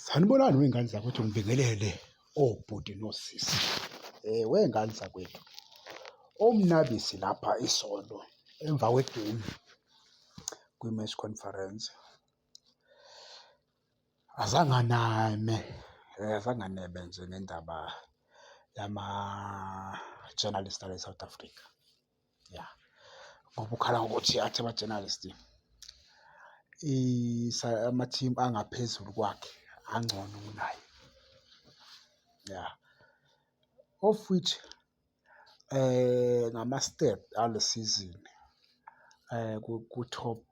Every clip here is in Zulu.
Sanibonani wey'ngane zakwethu, ngibingelele obhuti nosisi. Wey'ngane zakwethu, umnabisi lapha isolo emva kwegemu kwi-match conference azange aneme nje ngendaba yama-journalist ale South Africa. Ya, ngoba ukhala ngokuthi athi ama-journalist ama-team angaphezulu kwakhe angcono kunaye. Ya, of which ngama-step ale season ku-top,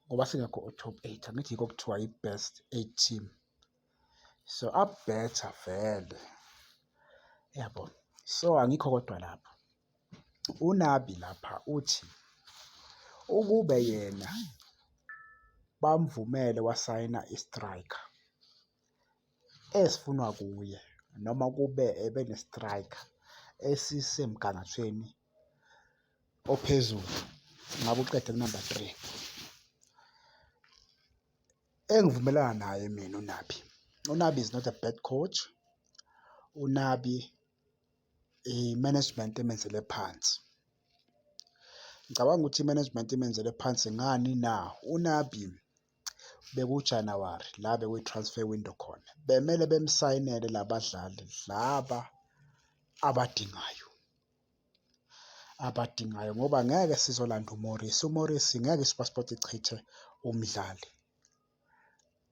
ngoba singekho o-top 8, angithi yiko okuthiwa i-best 8 team, so up-better vele, yabo. So angikho kodwa lapho, uNabi lapha uthi ukube yena bamvumele wasayina i-striker esifunwa kuye, noma kube ebene-striker esisemgangathweni ophezulu, ngabe uqede ku-number 3. Engivumelana naye mina uNabi is not a bad coach. uNabi i-management emenzele phansi. Ngicabanga ukuthi i-management imenzele phansi ngani na? uNabi bekuJanuwari la bekuyi-transfer window khona, bemele bemsayinele labadlali laba abadingayo ngoba ngeke sizolanda uMorris ngeke iSuperSport ichithe umdlali,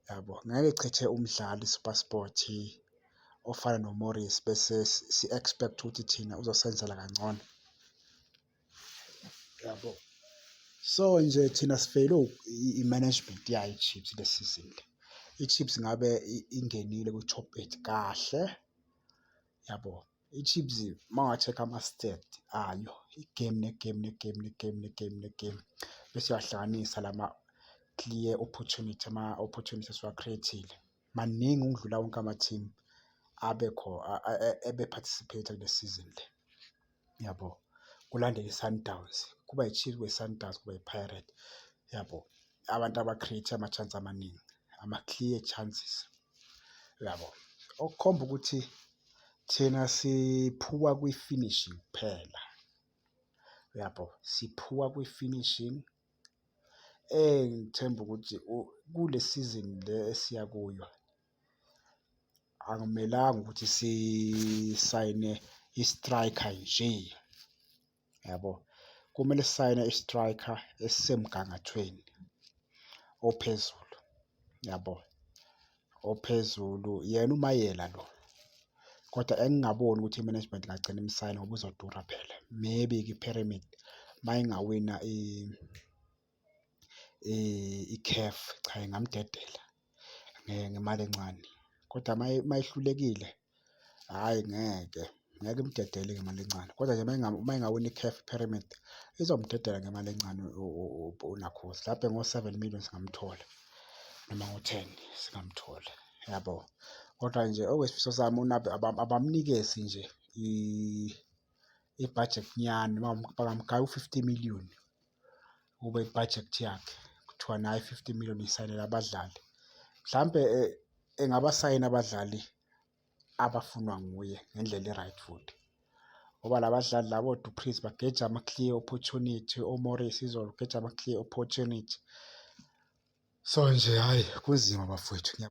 yabo. Ngeke ichithe umdlali iSuperSport ofana noMorris bese si-expect ukuthi thina uzosenzela kangcono, yabo. So nje thina sifeyilo i-management yayo i-Chiefs le season le. I-Chiefs ngabe ingenile kwi-top 8 kahle, yabo. I-Chiefs mawunga-check-a ama-stat ayo igame negame bese uyahlanganisa lama-clear opportunity, ama-opportunity esiwa-create-ile maningi ukudlula wonke ama-team ebe-participate kule season le, yabo. Kulandele i-Sundowns, kuba i-Chiefs, kube i-Sundowns, kuba i-Pirates, yabo. Abantu aba-create ama-chance amaningi, ama-clear chances, yabo. Okukhomba ukuthi thina siphuka kwi-finishing kuphela, yabo. Siphuka kwi-finishing. Ngithemba ukuthi kule season le esiya kuyo akumelanga ukuthi sisayine i-striker nje, yabo. Kumele sisayine i-striker esisemgangathweni ophezulu, yabo, ophezulu. Yena uMayela lo, kodwa engingaboni ukuthi i-management ingagcina imsayina ngoba uzodura phela. Maybe-ke i-Pyramid mayingawina i-CAF, cha, ingamdedela ngemali encane, kodwa mayihlulekile, hhayi, ngeke imdedele ngemali encane, kodwa nje mayingawina i-CAF i-Pyramid izomdedela ngemali encane uNakhosi. Lapho ngo-7 million singamthola noma ngo-10 singamthola, yabo. Kodwa nje okwesifiso sami uNabi abamnikeze nje i-budget nyana, bangamgaya u-50 million kube i-budget yakhe, kuthiwa nayi 50 million isayinela abadlali. Mhlampe engabasayina abadlali abafunwa nguye ngendlela e-right futhi, ngoba labadlali labo du Preez bageja ama-clear opportunity, oMorris izogeja ama-clear opportunity. So nje hhayi kunzima bafowethu.